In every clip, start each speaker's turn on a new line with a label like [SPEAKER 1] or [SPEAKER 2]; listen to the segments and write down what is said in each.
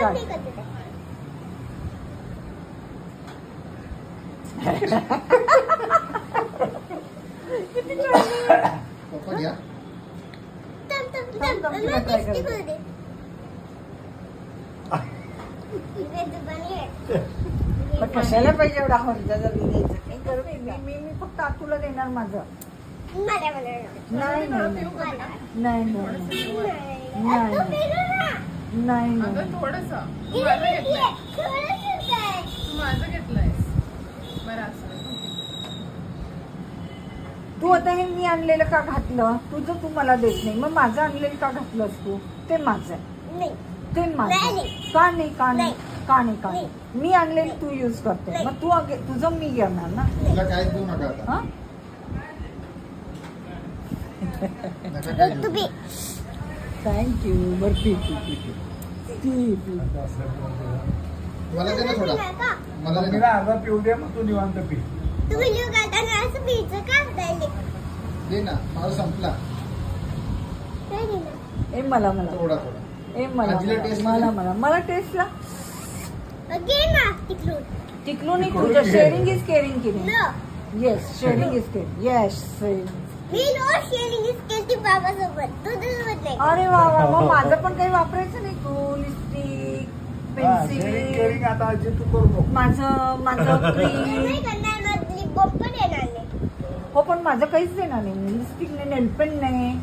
[SPEAKER 1] काढ. कशाला पाहिजे एवढा हर्जा जर घ्यायचं काही करू नये. मी फक्त तुला देणार माझं. नाही नाही नाही नाही नाही नाही
[SPEAKER 2] थोडस माझं घेतलंय.
[SPEAKER 1] तू आता हे मी आणलेलं का घातलं? तुझं तू मला देत नाही, मग माझं आणलेलं का घातलंस तू? ते माझं आहे, ते माझं. का नाही का नाही का नाही का नाही? मी आणलेलं तू युज करते, मग तू तुझं मी घेणार ना.
[SPEAKER 3] काय देऊ नका.
[SPEAKER 1] थँक्यू. बरं
[SPEAKER 3] मला दे ना थोडा. मला
[SPEAKER 4] अर्धा पिऊ दे, मग तू निवांत पी.
[SPEAKER 3] दे ना, मला संपला.
[SPEAKER 1] ए मला मला
[SPEAKER 3] थोडा थोडा.
[SPEAKER 1] ए मला मला मला मला टेस्टला टिकलो नाही. तुझं शेअरिंग इज केअरिंग की नाही? Yes, sharing is caring. Yes, अरे वा वा. मग माझं पण काही वापरायचं नाही. तू लिपस्टिक, पेन्सिल,
[SPEAKER 4] आता आजी तू करू नको.
[SPEAKER 1] माझं हो, पण माझं काहीच देणार नाही. लिपस्टिक नाही, नेलपेन नाही.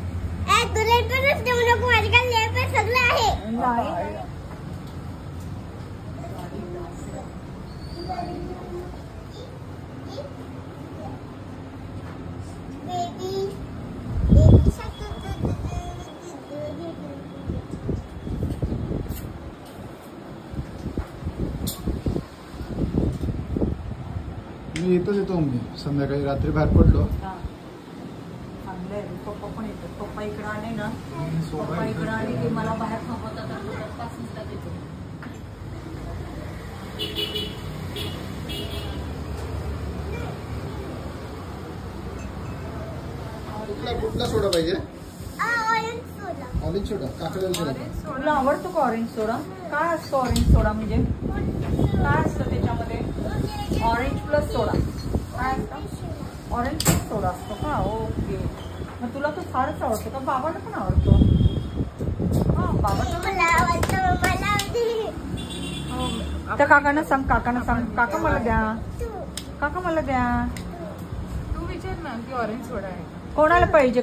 [SPEAKER 3] मी येतो मी संध्याकाळी. रात्री बाहेर पडलो.
[SPEAKER 1] पप्पा पण येतात. पप्पा इकडे आले ना, पप्पा इकडे आले की मला बाहेर थांबवतात.
[SPEAKER 3] कुठला सोडा पाहिजे? ऑरेंज सोडा. काकडी सोडा.
[SPEAKER 1] तुला आवडतो का ऑरेंज सोडा? काय असतो ऑरेंज सोडा म्हणजे? काय असतं त्याच्यामध्ये? ऑरेंज प्लस सोडा. काय असतं? ऑरेंज प्लस सोडा असतो का? ओके. मग तुला तो फारच आवडतो का? बाबाला पण आवडतो. हा, बाबाला त्या काकांना सांग. काका मला द्या. काका मला द्या.
[SPEAKER 2] तू विचार ना की ऑरेंज सोडा आहे.
[SPEAKER 1] कोणाला पाहिजे?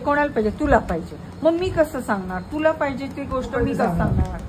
[SPEAKER 1] तुला पाहिजे. मग मी कसं सांगणार? तुला पाहिजे ती गोष्ट मी कसं सांगणार?